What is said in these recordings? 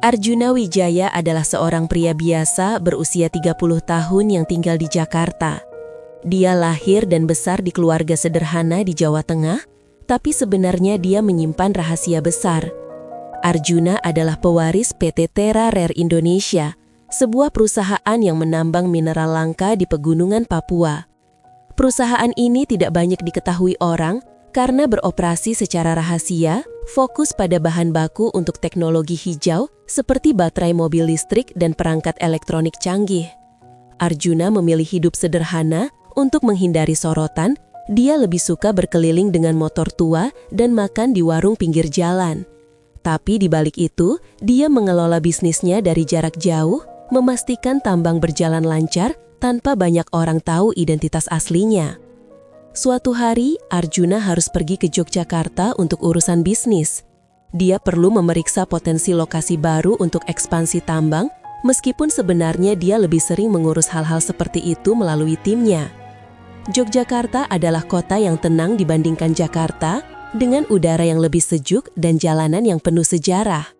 Arjuna Wijaya adalah seorang pria biasa berusia 30 tahun yang tinggal di Jakarta. Dia lahir dan besar di keluarga sederhana di Jawa Tengah, tapi sebenarnya dia menyimpan rahasia besar. Arjuna adalah pewaris PT Terra Rare Indonesia, sebuah perusahaan yang menambang mineral langka di pegunungan Papua. Perusahaan ini tidak banyak diketahui orang karena beroperasi secara rahasia, fokus pada bahan baku untuk teknologi hijau seperti baterai mobil listrik dan perangkat elektronik canggih. Arjuna memilih hidup sederhana untuk menghindari sorotan. Dia lebih suka berkeliling dengan motor tua dan makan di warung pinggir jalan. Tapi di balik itu, dia mengelola bisnisnya dari jarak jauh, memastikan tambang berjalan lancar tanpa banyak orang tahu identitas aslinya. Suatu hari, Arjuna harus pergi ke Yogyakarta untuk urusan bisnis. Dia perlu memeriksa potensi lokasi baru untuk ekspansi tambang, meskipun sebenarnya dia lebih sering mengurus hal-hal seperti itu melalui timnya. Yogyakarta adalah kota yang tenang dibandingkan Jakarta, dengan udara yang lebih sejuk dan jalanan yang penuh sejarah.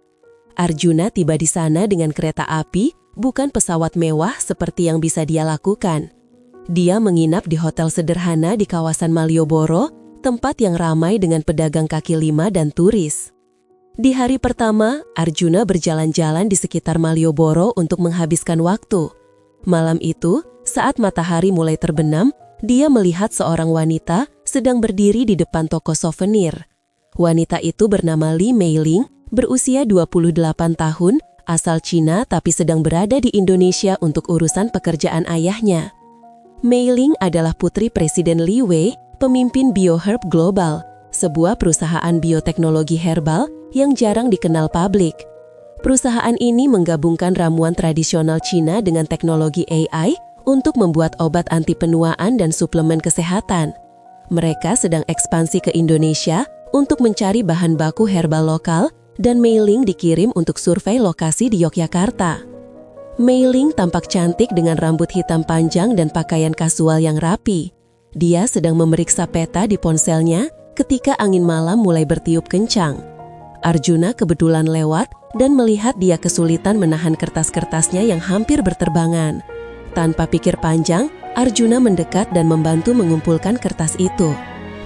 Arjuna tiba di sana dengan kereta api, bukan pesawat mewah seperti yang bisa dia lakukan. Dia menginap di hotel sederhana di kawasan Malioboro, tempat yang ramai dengan pedagang kaki lima dan turis. Di hari pertama, Arjuna berjalan-jalan di sekitar Malioboro untuk menghabiskan waktu. Malam itu, saat matahari mulai terbenam, dia melihat seorang wanita sedang berdiri di depan toko souvenir. Wanita itu bernama Li Meiling, berusia 28 tahun, asal Cina tapi sedang berada di Indonesia untuk urusan pekerjaan ayahnya. Meiling adalah putri Presiden Li Wei, pemimpin BioHerb Global, sebuah perusahaan bioteknologi herbal yang jarang dikenal publik. Perusahaan ini menggabungkan ramuan tradisional Cina dengan teknologi AI untuk membuat obat anti penuaan dan suplemen kesehatan. Mereka sedang ekspansi ke Indonesia untuk mencari bahan baku herbal lokal dan Meiling dikirim untuk survei lokasi di Yogyakarta. Meiling tampak cantik dengan rambut hitam panjang dan pakaian kasual yang rapi. Dia sedang memeriksa peta di ponselnya ketika angin malam mulai bertiup kencang. Arjuna kebetulan lewat dan melihat dia kesulitan menahan kertas-kertasnya yang hampir berterbangan. Tanpa pikir panjang, Arjuna mendekat dan membantu mengumpulkan kertas itu.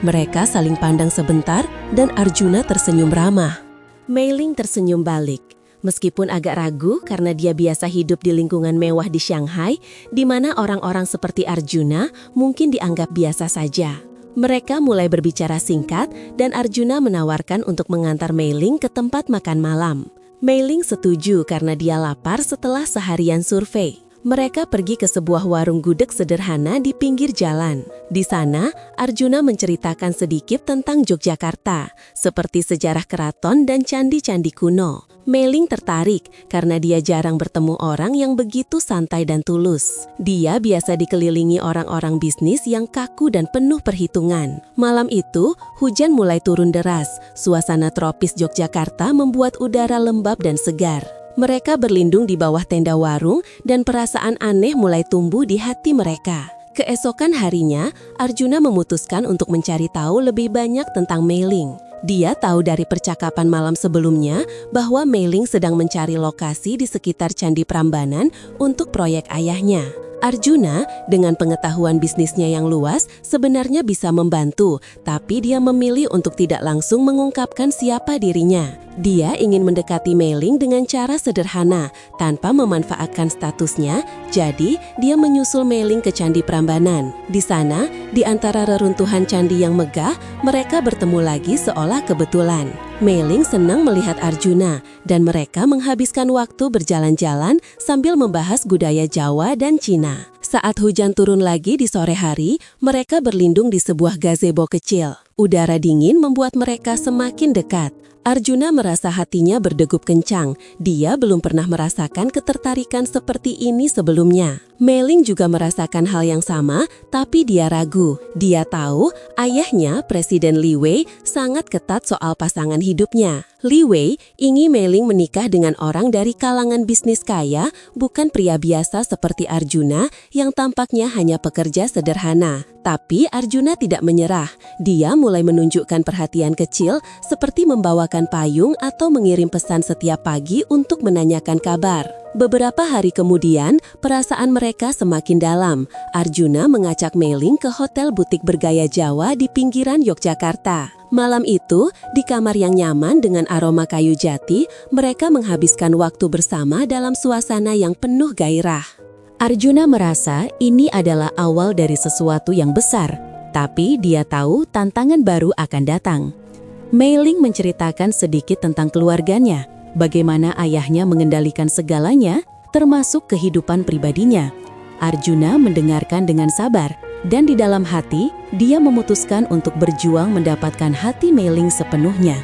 Mereka saling pandang sebentar dan Arjuna tersenyum ramah. Meiling tersenyum balik, meskipun agak ragu karena dia biasa hidup di lingkungan mewah di Shanghai, di mana orang-orang seperti Arjuna mungkin dianggap biasa saja. Mereka mulai berbicara singkat dan Arjuna menawarkan untuk mengantar Meiling ke tempat makan malam. Meiling setuju karena dia lapar setelah seharian survei. Mereka pergi ke sebuah warung gudeg sederhana di pinggir jalan. Di sana, Arjuna menceritakan sedikit tentang Yogyakarta, seperti sejarah keraton dan candi-candi kuno. Meiling tertarik karena dia jarang bertemu orang yang begitu santai dan tulus. Dia biasa dikelilingi orang-orang bisnis yang kaku dan penuh perhitungan. Malam itu, hujan mulai turun deras. Suasana tropis Yogyakarta membuat udara lembab dan segar. Mereka berlindung di bawah tenda warung dan perasaan aneh mulai tumbuh di hati mereka. Keesokan harinya, Arjuna memutuskan untuk mencari tahu lebih banyak tentang Meiling. Dia tahu dari percakapan malam sebelumnya bahwa Meiling sedang mencari lokasi di sekitar Candi Prambanan untuk proyek ayahnya. Arjuna, dengan pengetahuan bisnisnya yang luas, sebenarnya bisa membantu, tapi dia memilih untuk tidak langsung mengungkapkan siapa dirinya. Dia ingin mendekati Meiling dengan cara sederhana, tanpa memanfaatkan statusnya, jadi dia menyusul Meiling ke Candi Prambanan. Di sana, di antara reruntuhan candi yang megah, mereka bertemu lagi seolah kebetulan. Meiling senang melihat Arjuna, dan mereka menghabiskan waktu berjalan-jalan sambil membahas budaya Jawa dan Cina. Saat hujan turun lagi di sore hari, mereka berlindung di sebuah gazebo kecil. Udara dingin membuat mereka semakin dekat. Arjuna merasa hatinya berdegup kencang. Dia belum pernah merasakan ketertarikan seperti ini sebelumnya. Meiling juga merasakan hal yang sama, tapi dia ragu. Dia tahu ayahnya, Presiden Li Wei, sangat ketat soal pasangan hidupnya. Li Wei ingin Meiling menikah dengan orang dari kalangan bisnis kaya, bukan pria biasa seperti Arjuna yang tampaknya hanya pekerja sederhana. Tapi Arjuna tidak menyerah. Dia mulai menunjukkan perhatian kecil seperti membawa menggunakan payung atau mengirim pesan setiap pagi untuk menanyakan kabar. Beberapa hari kemudian, perasaan mereka semakin dalam. Arjuna mengajak Mei-ling ke hotel butik bergaya Jawa di pinggiran Yogyakarta. Malam itu, di kamar yang nyaman dengan aroma kayu jati, mereka menghabiskan waktu bersama dalam suasana yang penuh gairah. Arjuna merasa ini adalah awal dari sesuatu yang besar, tapi dia tahu tantangan baru akan datang. Mei-ling menceritakan sedikit tentang keluarganya, bagaimana ayahnya mengendalikan segalanya, termasuk kehidupan pribadinya. Arjuna mendengarkan dengan sabar, dan di dalam hati, dia memutuskan untuk berjuang mendapatkan hati Mei-ling sepenuhnya.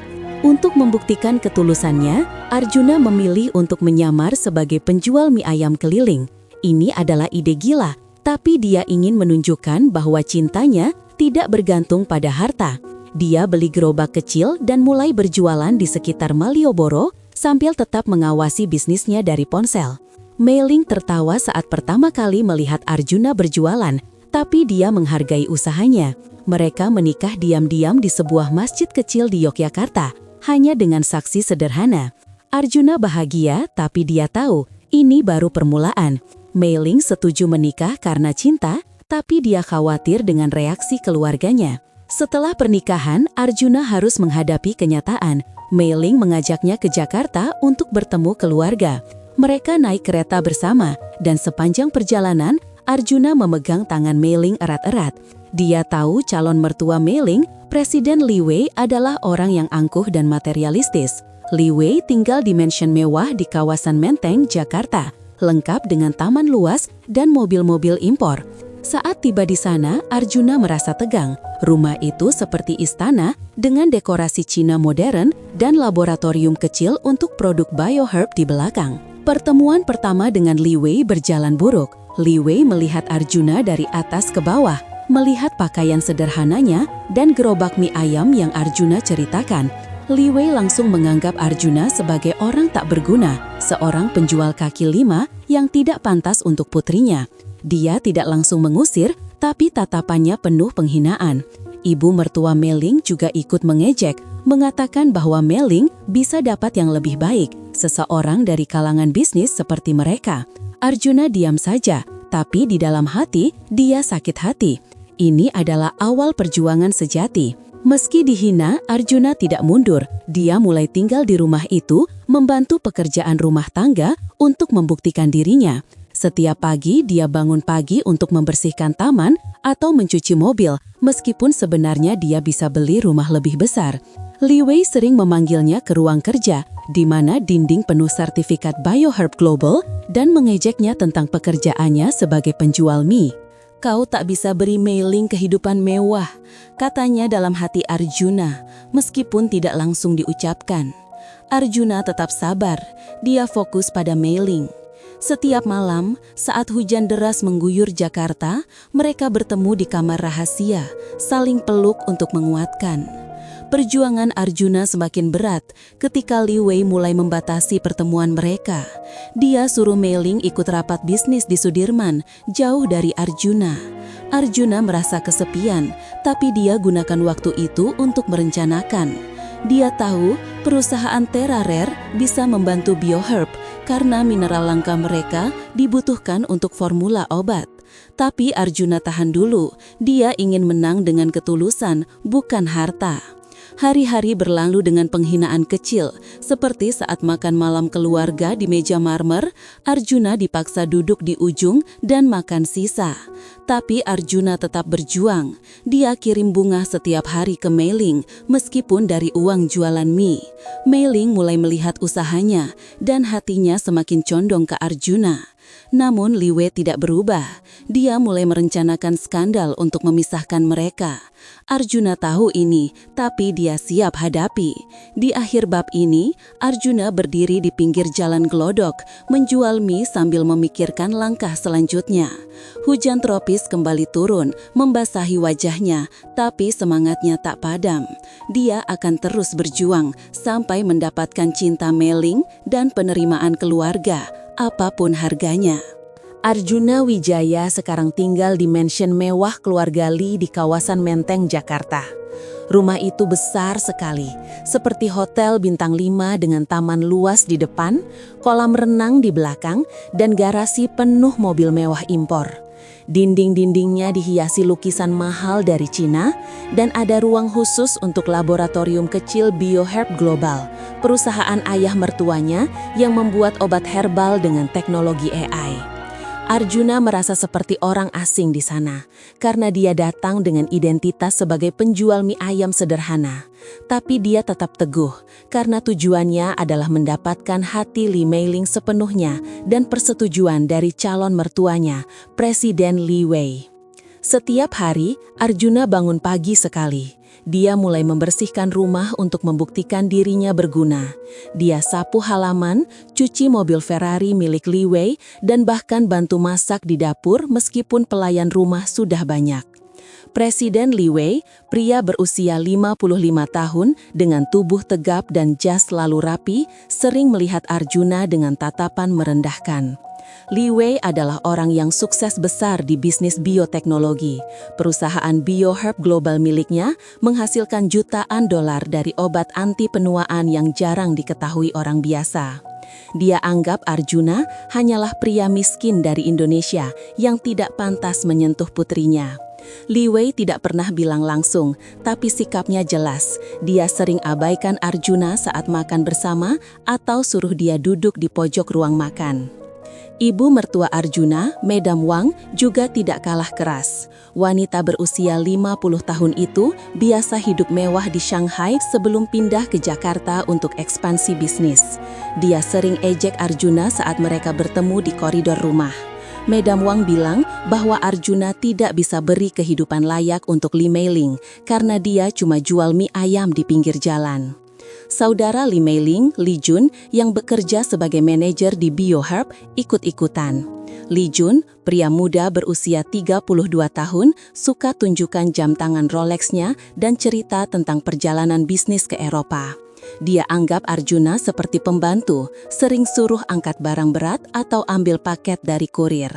Untuk membuktikan ketulusannya, Arjuna memilih untuk menyamar sebagai penjual mie ayam keliling. Ini adalah ide gila, tapi dia ingin menunjukkan bahwa cintanya tidak bergantung pada harta. Dia beli gerobak kecil dan mulai berjualan di sekitar Malioboro sambil tetap mengawasi bisnisnya dari ponsel. Mei-ling tertawa saat pertama kali melihat Arjuna berjualan, tapi dia menghargai usahanya. Mereka menikah diam-diam di sebuah masjid kecil di Yogyakarta, hanya dengan saksi sederhana. Arjuna bahagia, tapi dia tahu ini baru permulaan. Mei-ling setuju menikah karena cinta, tapi dia khawatir dengan reaksi keluarganya. Setelah pernikahan, Arjuna harus menghadapi kenyataan. Mei-ling mengajaknya ke Jakarta untuk bertemu keluarga. Mereka naik kereta bersama, dan sepanjang perjalanan, Arjuna memegang tangan Mei-ling erat-erat. Dia tahu calon mertua Mei-ling, Presiden Li Wei, adalah orang yang angkuh dan materialistis. Li Wei tinggal di mansion mewah di kawasan Menteng, Jakarta, lengkap dengan taman luas dan mobil-mobil impor. Saat tiba di sana, Arjuna merasa tegang. Rumah itu seperti istana dengan dekorasi Cina modern dan laboratorium kecil untuk produk bioherb di belakang. Pertemuan pertama dengan Li Wei berjalan buruk. Li Wei melihat Arjuna dari atas ke bawah, melihat pakaian sederhananya dan gerobak mie ayam yang Arjuna ceritakan. Li Wei langsung menganggap Arjuna sebagai orang tak berguna, seorang penjual kaki lima yang tidak pantas untuk putrinya. Dia tidak langsung mengusir, tapi tatapannya penuh penghinaan. Ibu mertua Mei-ling juga ikut mengejek, mengatakan bahwa Mei-ling bisa dapat yang lebih baik, seseorang dari kalangan bisnis seperti mereka. Arjuna diam saja, tapi di dalam hati, dia sakit hati. Ini adalah awal perjuangan sejati. Meski dihina, Arjuna tidak mundur. Dia mulai tinggal di rumah itu, membantu pekerjaan rumah tangga untuk membuktikan dirinya. Setiap pagi, dia bangun pagi untuk membersihkan taman atau mencuci mobil, meskipun sebenarnya dia bisa beli rumah lebih besar. Li Wei sering memanggilnya ke ruang kerja, di mana dinding penuh sertifikat bioherb global, dan mengejeknya tentang pekerjaannya sebagai penjual mie. "Kau tak bisa beri Mei-ling kehidupan mewah," katanya dalam hati Arjuna, meskipun tidak langsung diucapkan. Arjuna tetap sabar, dia fokus pada Mei-ling. Setiap malam, saat hujan deras mengguyur Jakarta, mereka bertemu di kamar rahasia, saling peluk untuk menguatkan. Perjuangan Arjuna semakin berat ketika Li Wei mulai membatasi pertemuan mereka. Dia suruh Mei-ling ikut rapat bisnis di Sudirman, jauh dari Arjuna. Arjuna merasa kesepian, tapi dia gunakan waktu itu untuk merencanakan. Dia tahu perusahaan Terrarer bisa membantu bioherb karena mineral langka mereka dibutuhkan untuk formula obat. Tapi Arjuna tahan dulu, dia ingin menang dengan ketulusan, bukan harta. Hari-hari berlalu dengan penghinaan kecil, seperti saat makan malam keluarga di meja marmer, Arjuna dipaksa duduk di ujung dan makan sisa. Tapi Arjuna tetap berjuang. Dia kirim bunga setiap hari ke Mei-ling, meskipun dari uang jualan mie. Mei-ling mulai melihat usahanya, dan hatinya semakin condong ke Arjuna. Namun Li Wei tidak berubah. Dia mulai merencanakan skandal untuk memisahkan mereka. Arjuna tahu ini, tapi dia siap hadapi. Di akhir bab ini, Arjuna berdiri di pinggir jalan gelodok, menjual mie sambil memikirkan langkah selanjutnya. Hujan tropis kembali turun, membasahi wajahnya, tapi semangatnya tak padam. Dia akan terus berjuang sampai mendapatkan cinta Mei-ling dan penerimaan keluarga, apapun harganya. Arjuna Wijaya sekarang tinggal di mansion mewah keluarga Li di kawasan Menteng, Jakarta. Rumah itu besar sekali, seperti hotel bintang 5 dengan taman luas di depan, kolam renang di belakang, dan garasi penuh mobil mewah impor. Dinding-dindingnya dihiasi lukisan mahal dari Cina, dan ada ruang khusus untuk laboratorium kecil BioHerb Global, perusahaan ayah mertuanya yang membuat obat herbal dengan teknologi AI. Arjuna merasa seperti orang asing di sana, karena dia datang dengan identitas sebagai penjual mie ayam sederhana. Tapi dia tetap teguh, karena tujuannya adalah mendapatkan hati Li Meiling sepenuhnya dan persetujuan dari calon mertuanya, Presiden Li Wei. Setiap hari, Arjuna bangun pagi sekali. Dia mulai membersihkan rumah untuk membuktikan dirinya berguna. Dia sapu halaman, cuci mobil Ferrari milik Li Wei, dan bahkan bantu masak di dapur meskipun pelayan rumah sudah banyak. Presiden Li Wei, pria berusia 55 tahun dengan tubuh tegap dan jas lalu rapi, sering melihat Arjuna dengan tatapan merendahkan. Li Wei adalah orang yang sukses besar di bisnis bioteknologi. Perusahaan BioHerb Global miliknya menghasilkan jutaan dolar dari obat anti penuaan yang jarang diketahui orang biasa. Dia anggap Arjuna hanyalah pria miskin dari Indonesia yang tidak pantas menyentuh putrinya. Li Wei tidak pernah bilang langsung, tapi sikapnya jelas. Dia sering abaikan Arjuna saat makan bersama atau suruh dia duduk di pojok ruang makan. Ibu mertua Arjuna, Madam Wang, juga tidak kalah keras. Wanita berusia 50 tahun itu biasa hidup mewah di Shanghai sebelum pindah ke Jakarta untuk ekspansi bisnis. Dia sering ejek Arjuna saat mereka bertemu di koridor rumah. Madam Wang bilang bahwa Arjuna tidak bisa beri kehidupan layak untuk Li Meiling karena dia cuma jual mie ayam di pinggir jalan. Saudara Li Meiling, Li Jun, yang bekerja sebagai manajer di BioHerb, ikut-ikutan. Li Jun, pria muda berusia 32 tahun, suka tunjukkan jam tangan Rolex-nya dan cerita tentang perjalanan bisnis ke Eropa. Dia anggap Arjuna seperti pembantu, sering suruh angkat barang berat atau ambil paket dari kurir.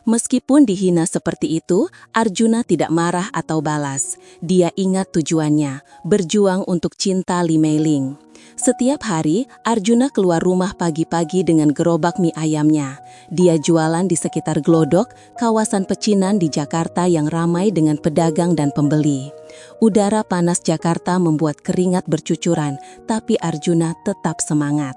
Meskipun dihina seperti itu, Arjuna tidak marah atau balas. Dia ingat tujuannya, berjuang untuk cinta Li Meiling. Setiap hari, Arjuna keluar rumah pagi-pagi dengan gerobak mie ayamnya. Dia jualan di sekitar Glodok, kawasan pecinan di Jakarta yang ramai dengan pedagang dan pembeli. Udara panas Jakarta membuat keringat bercucuran, tapi Arjuna tetap semangat.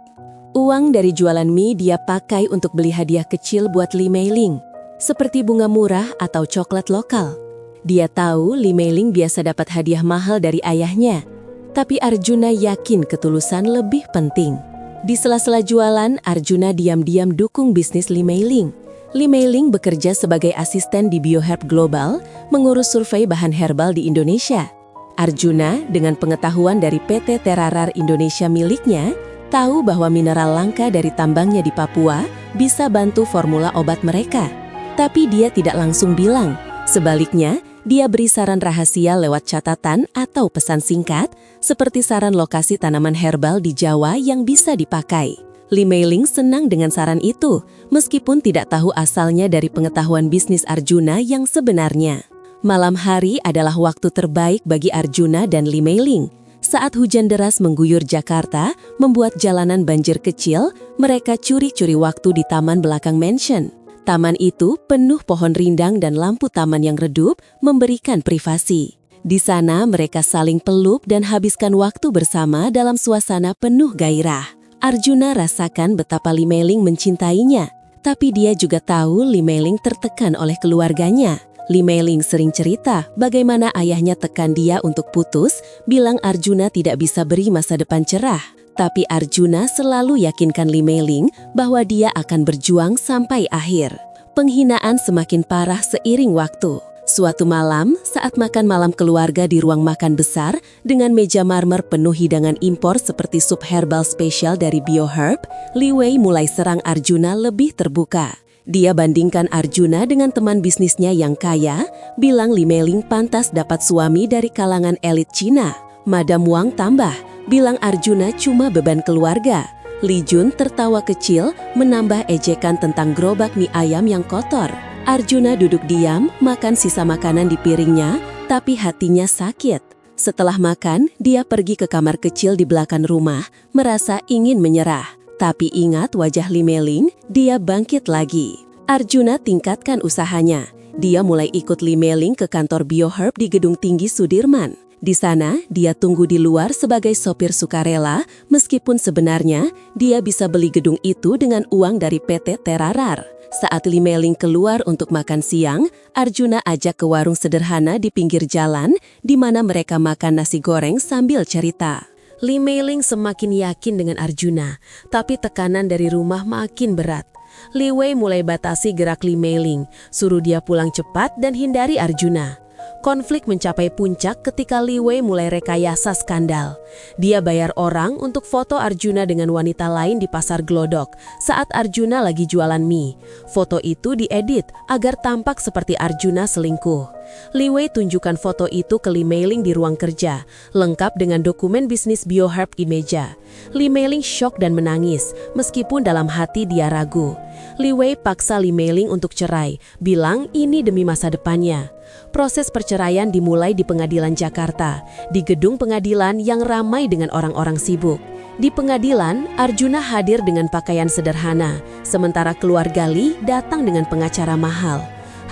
Uang dari jualan mie dia pakai untuk beli hadiah kecil buat Li Meiling, seperti bunga murah atau coklat lokal. Dia tahu Li Meiling biasa dapat hadiah mahal dari ayahnya, tapi Arjuna yakin ketulusan lebih penting. Di sela-sela jualan, Arjuna diam-diam dukung bisnis Li Meiling. Li Meiling bekerja sebagai asisten di BioHerb Global, mengurus survei bahan herbal di Indonesia. Arjuna, dengan pengetahuan dari PT Terarar Indonesia miliknya, tahu bahwa mineral langka dari tambangnya di Papua bisa bantu formula obat mereka. Tapi dia tidak langsung bilang. Sebaliknya, dia beri saran rahasia lewat catatan atau pesan singkat, seperti saran lokasi tanaman herbal di Jawa yang bisa dipakai. Li Meiling senang dengan saran itu, meskipun tidak tahu asalnya dari pengetahuan bisnis Arjuna yang sebenarnya. Malam hari adalah waktu terbaik bagi Arjuna dan Li Meiling. Saat hujan deras mengguyur Jakarta, membuat jalanan banjir kecil, mereka curi-curi waktu di taman belakang mansion. Taman itu penuh pohon rindang dan lampu taman yang redup, memberikan privasi. Di sana mereka saling peluk dan habiskan waktu bersama dalam suasana penuh gairah. Arjuna rasakan betapa Li Meiling mencintainya, tapi dia juga tahu Li Meiling tertekan oleh keluarganya. Li Meiling sering cerita bagaimana ayahnya tekan dia untuk putus, bilang Arjuna tidak bisa beri masa depan cerah. Tapi Arjuna selalu yakinkan Li Meiling bahwa dia akan berjuang sampai akhir. Penghinaan semakin parah seiring waktu. Suatu malam, saat makan malam keluarga di ruang makan besar dengan meja marmer penuh hidangan impor seperti sup herbal spesial dari BioHerb, Li Wei mulai serang Arjuna lebih terbuka. Dia bandingkan Arjuna dengan teman bisnisnya yang kaya, bilang Li Meiling pantas dapat suami dari kalangan elit Cina. Madam Wang tambah, bilang Arjuna cuma beban keluarga. Li Jun tertawa kecil, menambah ejekan tentang gerobak mie ayam yang kotor. Arjuna duduk diam, makan sisa makanan di piringnya, tapi hatinya sakit. Setelah makan, dia pergi ke kamar kecil di belakang rumah, merasa ingin menyerah. Tapi ingat wajah Lee Mei-ling, dia bangkit lagi. Arjuna tingkatkan usahanya. Dia mulai ikut Lee Mei-ling ke kantor BioHerb di Gedung Tinggi Sudirman. Di sana, dia tunggu di luar sebagai sopir sukarela, meskipun sebenarnya dia bisa beli gedung itu dengan uang dari PT Terarar. Saat Lee Mei-ling keluar untuk makan siang, Arjuna ajak ke warung sederhana di pinggir jalan, di mana mereka makan nasi goreng sambil cerita. Lee Mei-ling semakin yakin dengan Arjuna, tapi tekanan dari rumah makin berat. Li Wei mulai batasi gerak Lee Mei-ling, suruh dia pulang cepat dan hindari Arjuna. Konflik mencapai puncak ketika Li Wei mulai rekayasa skandal. Dia bayar orang untuk foto Arjuna dengan wanita lain di pasar Glodok saat Arjuna lagi jualan mie. Foto itu diedit agar tampak seperti Arjuna selingkuh. Li Wei tunjukkan foto itu ke Lee Mei-ling di ruang kerja, lengkap dengan dokumen bisnis BioHerb di meja. Lee Mei-ling syok dan menangis, meskipun dalam hati dia ragu. Li Wei paksa Lee Mei-ling untuk cerai, bilang ini demi masa depannya. Proses perceraian dimulai di pengadilan Jakarta, di gedung pengadilan yang ramai dengan orang-orang sibuk. Di pengadilan, Arjuna hadir dengan pakaian sederhana, sementara keluarga Lee datang dengan pengacara mahal.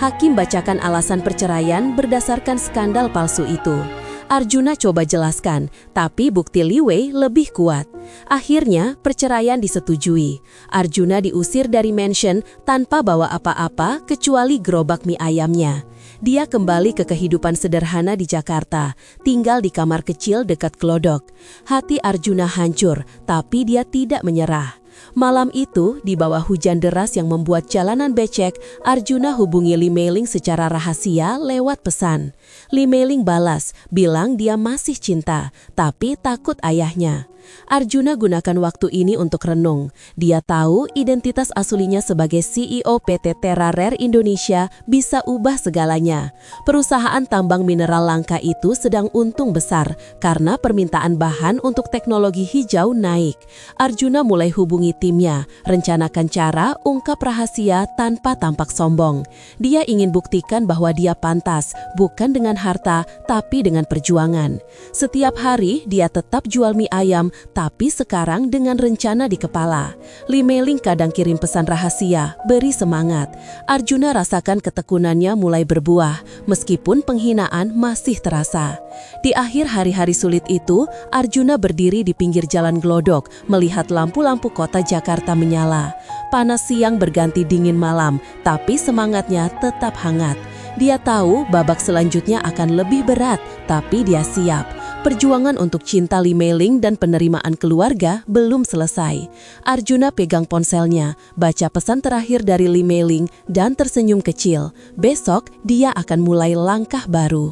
Hakim bacakan alasan perceraian berdasarkan skandal palsu itu. Arjuna coba jelaskan, tapi bukti Li Wei lebih kuat. Akhirnya, perceraian disetujui. Arjuna diusir dari mansion tanpa bawa apa-apa kecuali gerobak mie ayamnya. Dia kembali ke kehidupan sederhana di Jakarta, tinggal di kamar kecil dekat Glodok. Hati Arjuna hancur, tapi dia tidak menyerah. Malam itu, di bawah hujan deras yang membuat jalanan becek, Arjuna hubungi Lee Mei-ling secara rahasia lewat pesan. Lee Mei-ling balas, bilang dia masih cinta, tapi takut ayahnya. Arjuna gunakan waktu ini untuk renung. Dia tahu identitas aslinya sebagai CEO PT Terarar Indonesia bisa ubah segalanya. Perusahaan tambang mineral langka itu sedang untung besar karena permintaan bahan untuk teknologi hijau naik. Arjuna mulai hubungi timnya, rencanakan cara ungkap rahasia tanpa tampak sombong. Dia ingin buktikan bahwa dia pantas, bukan dengan harta, tapi dengan perjuangan. Setiap hari dia tetap jual mie ayam, tapi sekarang dengan rencana di kepala. Lee Mei-ling kadang kirim pesan rahasia, beri semangat. Arjuna rasakan ketekunannya mulai berbuah, meskipun penghinaan masih terasa. Di akhir hari-hari sulit itu, Arjuna berdiri di pinggir jalan Glodok, melihat lampu-lampu kota Jakarta menyala. Panas siang berganti dingin malam, tapi semangatnya tetap hangat. Dia tahu babak selanjutnya akan lebih berat, tapi dia siap. Perjuangan untuk cinta Lee Mei-ling dan penerimaan keluarga belum selesai. Arjuna pegang ponselnya, baca pesan terakhir dari Lee Mei-ling dan tersenyum kecil. Besok dia akan mulai langkah baru.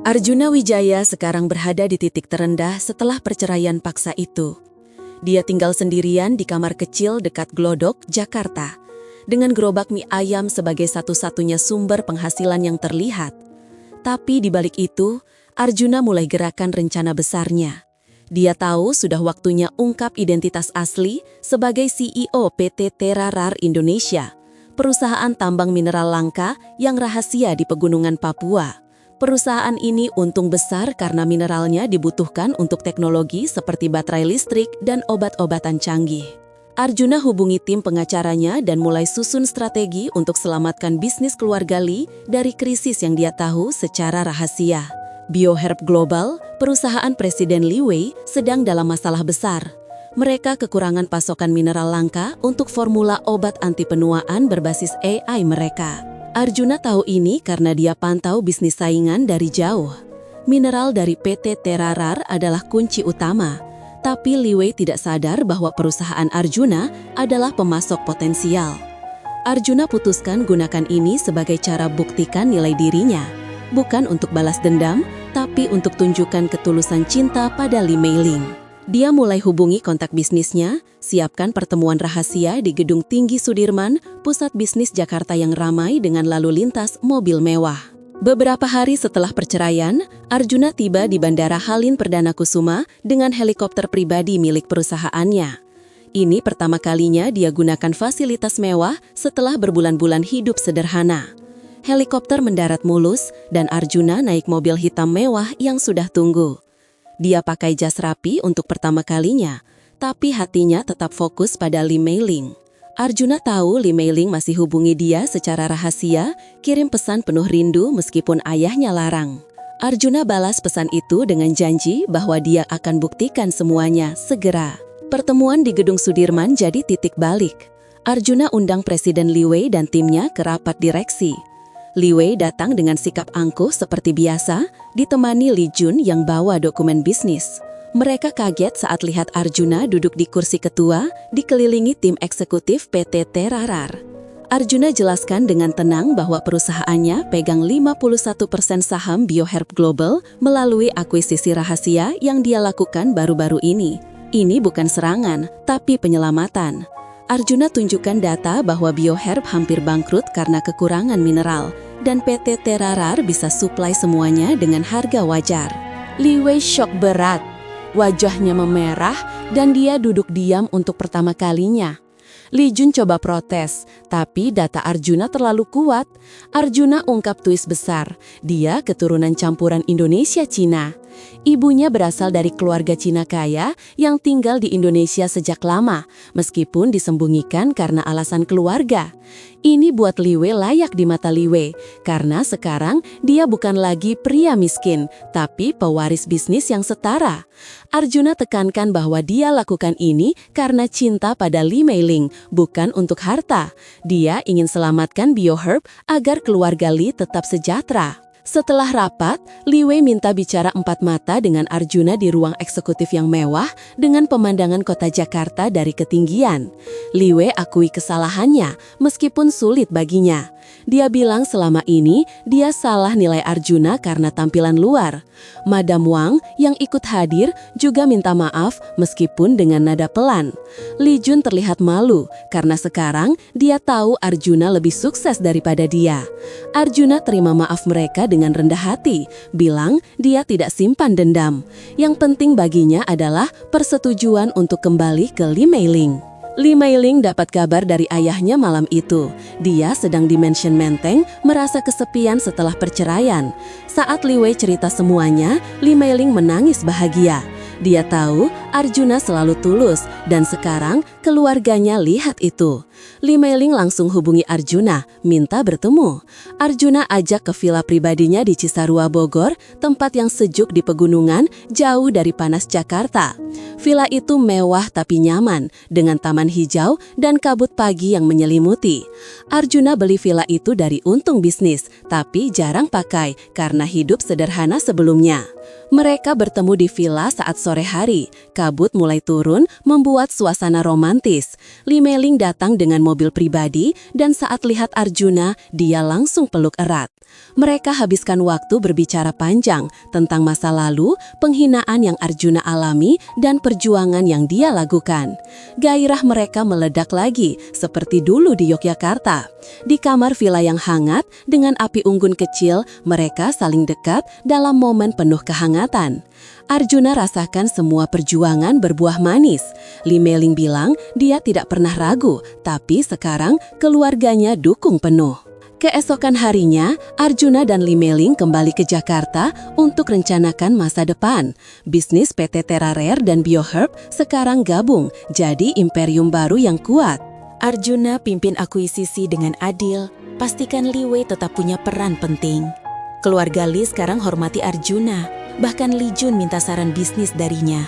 Arjuna Wijaya sekarang berada di titik terendah setelah perceraian paksa itu. Dia tinggal sendirian di kamar kecil dekat Glodok, Jakarta, dengan gerobak mie ayam sebagai satu-satunya sumber penghasilan yang terlihat. Tapi di balik itu, Arjuna mulai gerakan rencana besarnya. Dia tahu sudah waktunya ungkap identitas asli sebagai CEO PT Terarar Indonesia, perusahaan tambang mineral langka yang rahasia di pegunungan Papua. Perusahaan ini untung besar karena mineralnya dibutuhkan untuk teknologi seperti baterai listrik dan obat-obatan canggih. Arjuna hubungi tim pengacaranya dan mulai susun strategi untuk selamatkan bisnis keluarga Lee dari krisis yang dia tahu secara rahasia. BioHerb Global, perusahaan Presiden Li Wei, sedang dalam masalah besar. Mereka kekurangan pasokan mineral langka untuk formula obat anti penuaan berbasis AI mereka. Arjuna tahu ini karena dia pantau bisnis saingan dari jauh. Mineral dari PT Terarar adalah kunci utama, tapi Li Wei tidak sadar bahwa perusahaan Arjuna adalah pemasok potensial. Arjuna putuskan gunakan ini sebagai cara buktikan nilai dirinya, bukan untuk balas dendam, tapi untuk tunjukkan ketulusan cinta pada Lee Mei-ling. Dia mulai hubungi kontak bisnisnya, siapkan pertemuan rahasia di Gedung Tinggi Sudirman, pusat bisnis Jakarta yang ramai dengan lalu lintas mobil mewah. Beberapa hari setelah perceraian, Arjuna tiba di Bandara Halim Perdana Kusuma dengan helikopter pribadi milik perusahaannya. Ini pertama kalinya dia gunakan fasilitas mewah setelah berbulan-bulan hidup sederhana. Helikopter mendarat mulus dan Arjuna naik mobil hitam mewah yang sudah tunggu. Dia pakai jas rapi untuk pertama kalinya, tapi hatinya tetap fokus pada Lee Mei-ling. Arjuna tahu Lee Mei-ling masih hubungi dia secara rahasia, kirim pesan penuh rindu meskipun ayahnya larang. Arjuna balas pesan itu dengan janji bahwa dia akan buktikan semuanya segera. Pertemuan di Gedung Sudirman jadi titik balik. Arjuna undang Presiden Li Wei dan timnya ke rapat direksi. Li Wei datang dengan sikap angkuh seperti biasa, ditemani Li Jun yang bawa dokumen bisnis. Mereka kaget saat lihat Arjuna duduk di kursi ketua, dikelilingi tim eksekutif PT Terarar. Arjuna jelaskan dengan tenang bahwa perusahaannya pegang 51% saham BioHerb Global melalui akuisisi rahasia yang dia lakukan baru-baru ini. Ini bukan serangan, tapi penyelamatan. Arjuna tunjukkan data bahwa BioHerb hampir bangkrut karena kekurangan mineral, dan PT Terarar bisa suplai semuanya dengan harga wajar. Li Wei shock berat. Wajahnya memerah dan dia duduk diam untuk pertama kalinya. Li Jun coba protes, tapi data Arjuna terlalu kuat. Arjuna ungkap twist besar, dia keturunan campuran Indonesia-Cina. Ibunya berasal dari keluarga Cina kaya yang tinggal di Indonesia sejak lama, meskipun disembunyikan karena alasan keluarga. Ini buat Li Wei layak di mata Li Wei, karena sekarang dia bukan lagi pria miskin, tapi pewaris bisnis yang setara. Arjuna tekankan bahwa dia lakukan ini karena cinta pada Lee Mei-ling, bukan untuk harta. Dia ingin selamatkan BioHerb agar keluarga Lee tetap sejahtera. Setelah rapat, Li Wei minta bicara empat mata dengan Arjuna di ruang eksekutif yang mewah dengan pemandangan kota Jakarta dari ketinggian. Li Wei akui kesalahannya, meskipun sulit baginya. Dia bilang selama ini dia salah nilai Arjuna karena tampilan luar. Madam Wang yang ikut hadir juga minta maaf meskipun dengan nada pelan. Li Jun terlihat malu karena sekarang dia tahu Arjuna lebih sukses daripada dia. Arjuna terima maaf mereka dengan rendah hati, bilang dia tidak simpan dendam. Yang penting baginya adalah persetujuan untuk kembali ke Lee Mei-ling. Lee Mei-ling dapat kabar dari ayahnya malam itu. Dia sedang di Mansion Menteng, merasa kesepian setelah perceraian. Saat Li Wei cerita semuanya, Lee Mei-ling menangis bahagia. Dia tahu Arjuna selalu tulus dan sekarang keluarganya lihat itu. Lee Mei-ling langsung hubungi Arjuna, minta bertemu. Arjuna ajak ke villa pribadinya di Cisarua, Bogor, tempat yang sejuk di pegunungan, jauh dari panas Jakarta. Villa itu mewah tapi nyaman, dengan taman hijau dan kabut pagi yang menyelimuti. Arjuna beli villa itu dari untung bisnis, tapi jarang pakai karena hidup sederhana sebelumnya. Mereka bertemu di villa saat sore hari. Kabut mulai turun, membuat suasana romantis. Lee Mei-ling datang dengan mobil pribadi dan saat lihat Arjuna, dia langsung peluk erat. Mereka habiskan waktu berbicara panjang tentang masa lalu, penghinaan yang Arjuna alami, dan perjuangan yang dia lakukan. Gairah mereka meledak lagi, seperti dulu di Yogyakarta. Di kamar villa yang hangat, dengan api unggun kecil, mereka saling dekat dalam momen penuh kehangatan. Arjuna rasakan semua perjuangan berbuah manis. Lee Mei-ling bilang dia tidak pernah ragu, tapi sekarang keluarganya dukung penuh. Keesokan harinya, Arjuna dan Lee Mei-ling kembali ke Jakarta untuk rencanakan masa depan. Bisnis PT Terarar dan BioHerb sekarang gabung, jadi imperium baru yang kuat. Arjuna pimpin akuisisi dengan adil, pastikan Li Wei tetap punya peran penting. Keluarga Lee sekarang hormati Arjuna, bahkan Li Jun minta saran bisnis darinya.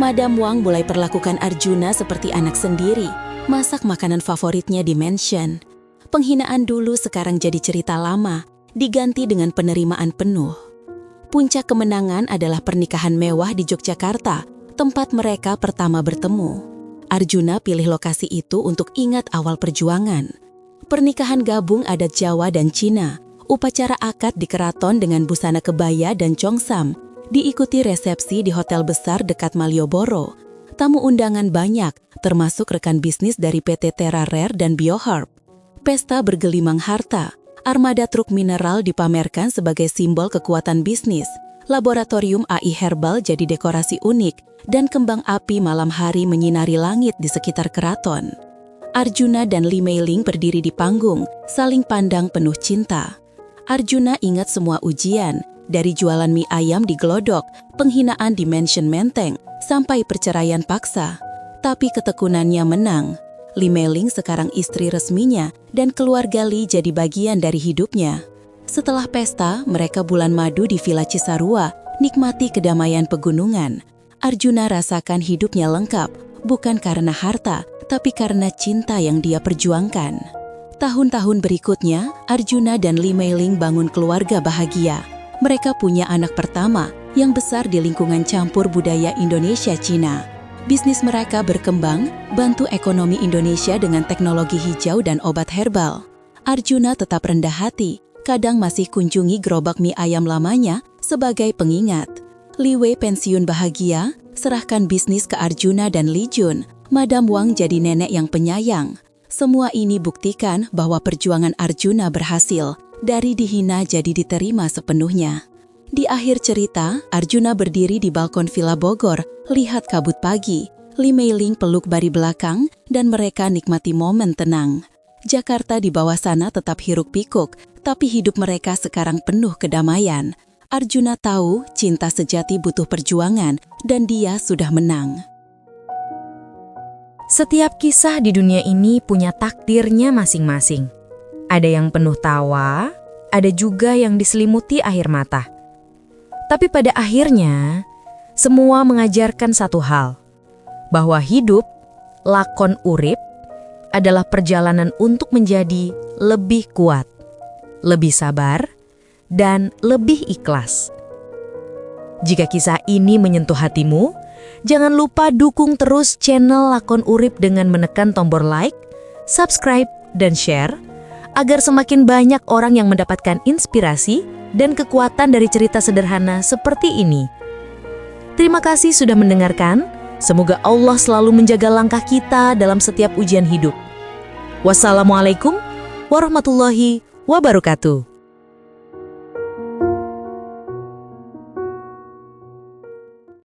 Madam Wang mulai perlakukan Arjuna seperti anak sendiri, masak makanan favoritnya di mansion. Penghinaan dulu sekarang jadi cerita lama, diganti dengan penerimaan penuh. Puncak kemenangan adalah pernikahan mewah di Yogyakarta, tempat mereka pertama bertemu. Arjuna pilih lokasi itu untuk ingat awal perjuangan. Pernikahan gabung adat Jawa dan Cina, upacara akad di keraton dengan busana kebaya dan congsam, diikuti resepsi di hotel besar dekat Malioboro. Tamu undangan banyak, termasuk rekan bisnis dari PT Terarar dan BioHerb. Pesta bergelimang harta, armada truk mineral dipamerkan sebagai simbol kekuatan bisnis, laboratorium AI herbal jadi dekorasi unik, dan kembang api malam hari menyinari langit di sekitar keraton. Arjuna dan Li Meiling berdiri di panggung, saling pandang penuh cinta. Arjuna ingat semua ujian, dari jualan mie ayam di Glodok, penghinaan di Mansion Menteng, sampai perceraian paksa. Tapi ketekunannya menang. Li Meiling sekarang istri resminya dan keluarga Li jadi bagian dari hidupnya. Setelah pesta, mereka bulan madu di Villa Cisarua, nikmati kedamaian pegunungan. Arjuna rasakan hidupnya lengkap, bukan karena harta, tapi karena cinta yang dia perjuangkan. Tahun-tahun berikutnya, Arjuna dan Li Meiling bangun keluarga bahagia. Mereka punya anak pertama yang besar di lingkungan campur budaya Indonesia-Cina. Bisnis mereka berkembang, bantu ekonomi Indonesia dengan teknologi hijau dan obat herbal. Arjuna tetap rendah hati, kadang masih kunjungi gerobak mie ayam lamanya sebagai pengingat. Li Wei pensiun bahagia, serahkan bisnis ke Arjuna dan Li Jun. Madam Wang jadi nenek yang penyayang. Semua ini buktikan bahwa perjuangan Arjuna berhasil, dari dihina jadi diterima sepenuhnya. Di akhir cerita, Arjuna berdiri di balkon Villa Bogor, lihat kabut pagi. Li Meiling peluk bari belakang, dan mereka nikmati momen tenang. Jakarta di bawah sana tetap hiruk-pikuk, tapi hidup mereka sekarang penuh kedamaian. Arjuna tahu cinta sejati butuh perjuangan, dan dia sudah menang. Setiap kisah di dunia ini punya takdirnya masing-masing. Ada yang penuh tawa, ada juga yang diselimuti air mata. Tapi pada akhirnya, semua mengajarkan satu hal, bahwa hidup, lakon urip, adalah perjalanan untuk menjadi lebih kuat, lebih sabar, dan lebih ikhlas. Jika kisah ini menyentuh hatimu, jangan lupa dukung terus channel Lakon Urip dengan menekan tombol like, subscribe, dan share, agar semakin banyak orang yang mendapatkan inspirasi dan kekuatan dari cerita sederhana seperti ini. Terima kasih sudah mendengarkan. Semoga Allah selalu menjaga langkah kita dalam setiap ujian hidup. Wassalamualaikum warahmatullahi wabarakatuh.